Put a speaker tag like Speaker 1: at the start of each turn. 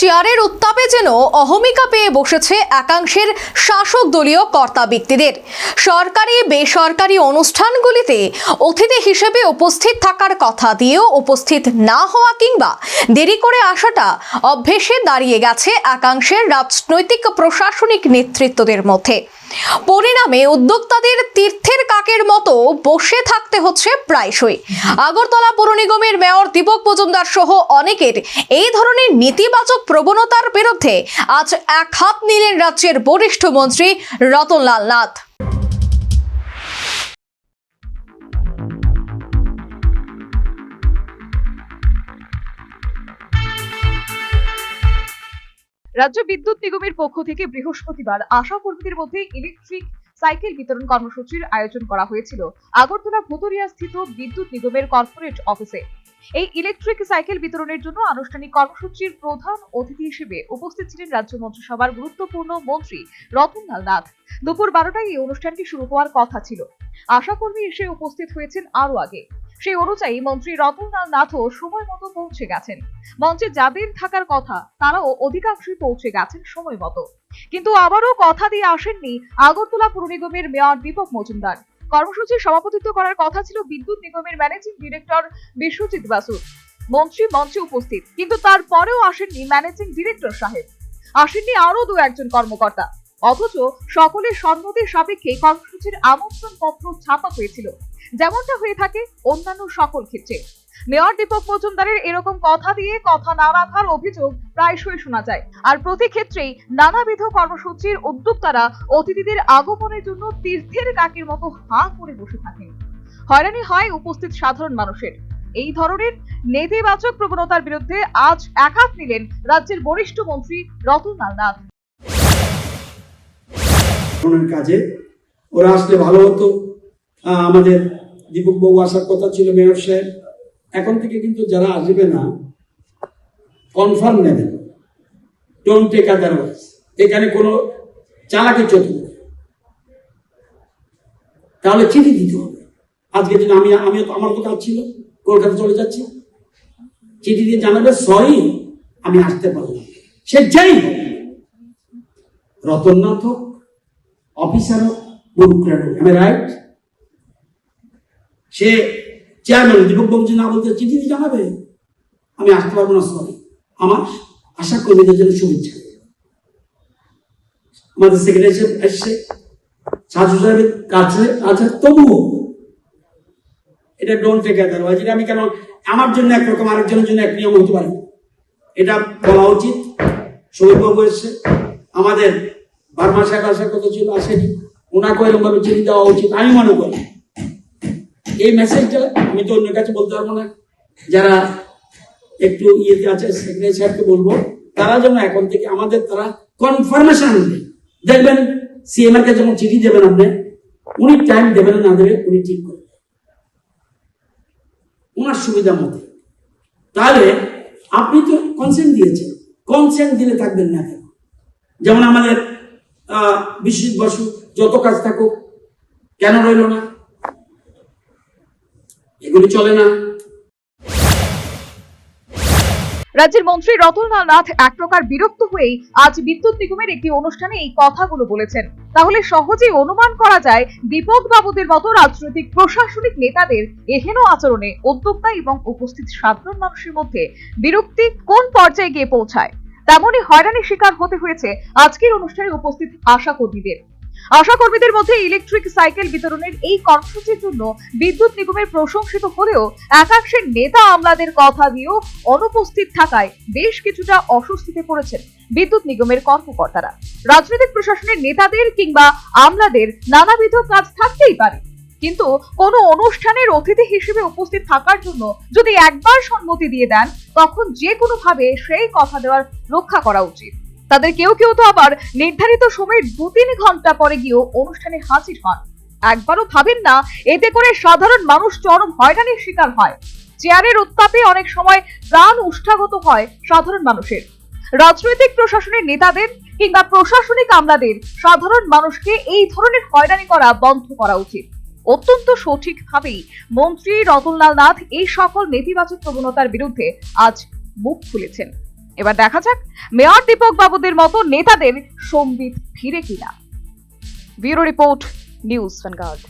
Speaker 1: চেয়ারের উত্তাপে যেন অহমিকা পেয়ে বসেছে একাংশের শাসক দলীয় কর্তা ব্যক্তিদের। সরকারি বেসরকারি অনুষ্ঠানগুলিতে অতিথি হিসেবে উপস্থিত থাকার কথা দিয়েও উপস্থিত না হওয়া কিংবা দেরি করে আসাটা অভ্যেসে দাঁড়িয়ে গেছে একাংশের রাজনৈতিক প্রশাসনিক নেতৃত্বদের মধ্যে। পরিণামে উদ্যোক্তাদের তীর্থের কাকের মতো বসে থাকতে হচ্ছে প্রায়শই। আগরতলা পৌর নিগমের মেয়র দীপক মজুমদার সহ অনেকের এই ধরনের নেতিবাচক প্রবণতার বিরুদ্ধে আজ এক হাত নিলেন রাজ্যের বরিষ্ঠ মন্ত্রী রতনলাল নাথ।
Speaker 2: রাজ্য বিদ্যুৎ নিগমের পক্ষ থেকে বৃহস্পতিবার আশা কর্মীদের মধ্যে ইলেকট্রিক সাইকেল বিতরণ কর্মসূচির আয়োজন করা হয়েছিল আগরতলা ভুতুরিয়া স্থিত বিদ্যুৎ নিগমের কর্পোরেট অফিসে। এই ইলেকট্রিক সাইকেল বিতরণের জন্য আনুষ্ঠানিক কর্মসূচির প্রধান অতিথি হিসেবে উপস্থিত ছিলেন রাজ্য মন্ত্রিসভার গুরুত্বপূর্ণ মন্ত্রী রতনলাল নাথ। দুপুর 12টায় এই অনুষ্ঠানটি শুরু হওয়ার কথা ছিল। আশা কর্মী এসে উপস্থিত হয়েছেন আরো আগে। সেই অনুযায়ী মন্ত্রী রতনলাল নাথও সময় মতো পৌঁছে গেছেন। মঞ্চে যাদের থাকার কথা তারাও অধিকাংশই পৌঁছে গেছেন সময় মতো। কিন্তু আবারও কথা দিয়ে আসেননি আগরতলা পৌর নিগমের মেয়র দীপক মজুমদার। কর্মসূচির সভাপতিত্ব করার কথা ছিল বিদ্যুৎ নিগমের ম্যানেজিং ডিরেক্টর বিশ্বজিৎ বাসু। মন্ত্রী মঞ্চে উপস্থিত, কিন্তু তারপরেও আসেননি ম্যানেজিং ডিরেক্টর সাহেব, আসেননি আরো দু একজন কর্মকর্তা। অথচ সকলের সম্মতির সাপেক্ষে কর্মসূচির আমন্ত্রণ পত্র ছাপা হয়েছিল, যেমনটা হয়ে থাকে অন্যান্য সকল ক্ষেত্রে। মেয়র দীপক মজুমদারের এরকম কথা দিয়ে কথা না রাখার অভিযোগ প্রায়শই শোনা যায়। আর প্রতি ক্ষেত্রেই নানাবিধ কর্মসূচির উদ্যোক্তারা অতিথিদের আগমনের জন্য তীর্থের কাকের মতো হাঁ করে বসে থাকেন। হয়রানি হয় উপস্থিত সাধারণ মানুষের। এই ধরনের নেতিবাচক প্রবণতার বিরুদ্ধে আজ এক হাত নিলেন রাজ্যের বরিষ্ঠ মন্ত্রী রতনলাল নাথ।
Speaker 3: কাজে ওরা আসলে ভালো হতো। আমাদের দীপক বাবু আসার কথা ছিল, মেয়র সাহেব। এখন থেকে কিন্তু যারা আসবে না কনফার্ম নেবেন, ডোন্ট টেক আদারওয়াইজ। এখানে কোনো চালাকি চলবে না, তাহলে চিঠি দিতে হবে। আজকে দিন আমিও তো, আমার তো কাজ ছিল, কলকাতা চলে যাচ্ছি, চিঠি দিয়ে জানাবে সরি আমি আসতে পারলাম। সে যাই রতননাথ হোক, অফিসার হোক, ব্যুরোক্র্যাট হোক, আমি রাইট? সে চেয়ারম্যান দীপক বাবুজি না বলতে চিঠি দিয়ে জানাবে আমি আসতে পারবো না, সরি। আমার আশা কর্মীদের জন্য শুভেচ্ছা। আমাদের সেক্রেটারি সাহেব এসছে, শাসু সাহেবের কাছে আছে, তবুও এটা ডোন্ট টেক আদারওয়াইজ। এটা আমি কেন আমার জন্য একরকম আরেকজনের জন্য এক নিয়ম হতে পারে, এটা বলা উচিত। সৌরভবাবু এসছে, আমাদের বার্মা সাহেব আসার কথা ছিল, আসেনি। ওনাকে এরকম ভাবে চিঠি দেওয়া উচিত আমি মনে করি। এই মেসেজটা আমি তো অন্য কাছে বলতে পারবো না, যারা একটু ইয়েতে আছে সেক্রেটারি সাহেবকে বলবো, তারা যেন এখন থেকে আমাদের তারা কনফার্মেশন আনবে। দেখবেন সিএম এর কাছে যখন চিঠি দেবেন আপনি, উনি টাইম দেবেন না দেবে উনি ঠিক করবেন ওনার সুবিধা মতো। তাহলে আপনি তো কনসেন্ট দিয়েছেন, কনসেন্ট দিলে থাকবেন না কেন? যেমন আমাদের বিশ্বজিৎ বসু যত কাজ থাকুক কেন রইল না? এগুলি চলে না।
Speaker 2: রাজ্যের মন্ত্রী রতনলাল নাথ এক প্রকার বিরক্ত হয়েই আজ বিদ্যুৎ নিগমের একটি অনুষ্ঠানে এই কথাগুলো বলেছেন। তাহলে সহজেই অনুমান করা যায় দীপক বাবুদের মতো রাজনৈতিক প্রশাসনিক নেতাদের এহেন আচরণে উদ্যোক্তা এবং উপস্থিত সাধারণ মানুষের মধ্যে বিরক্তি কোন পর্যায়ে গিয়ে পৌঁছায়। তেমনই হয়রানির শিকার হতে হয়েছে আজকের অনুষ্ঠানে উপস্থিত আশা কর্মীদের। আশা কর্মীদের মধ্যে ইলেকট্রিক সাইকেল বিতরণের এই কর্মসূচির জন্য বিদ্যুৎ নিগমের প্রশংসিত হলেও একাংশের নেতা আমলাদের কথা দিয়েও অনুপস্থিত থাকায় বেশ কিছুটা অস্বস্তিতে পড়েছেন বিদ্যুৎ নিগমের কর্মকর্তারা। রাজনৈতিক প্রশাসনের নেতাদের কিংবা আমলাদের নানাবিধ কাজ থাকতেই পারে, কিন্তু কোনো অনুষ্ঠানের অতিথি হিসেবে উপস্থিত থাকার জন্য যদি একবার সম্মতি দিয়ে দেন, তখন যে কোনো ভাবে সেই কথা দেওয়ার রক্ষা করা উচিত। তাদের কেউ কেউ তো আবার নির্ধারিত সময়ের 2-3 ঘন্টা পরে গিয়েও অনুষ্ঠানে হাজির হন। একবারও ভাবেন না এতে করে সাধারণ মানুষ চরম হয়রানির শিকার হয়। চেয়ারের উত্তাপে অনেক সময় প্রাণ উষ্ঠাগত হয় সাধারণ মানুষের। রাজনৈতিক প্রশাসনের নেতাদের কিংবা প্রশাসনিক আমলাদের সাধারণ মানুষকে এই ধরনের হয়রানি করা বন্ধ করা উচিত। অত্যন্ত সঠিকভাবেই মন্ত্রী রতনলাল নাথ এই সকল নেতিবাচক প্রবণতার বিরুদ্ধে আজ মুখ খুলেছেন। এবার দেখা যাক মেয়র দীপক বাবুদের মতো নেতাদের সম্বিত ফিরে কিনা। Bureau report, news vanguard.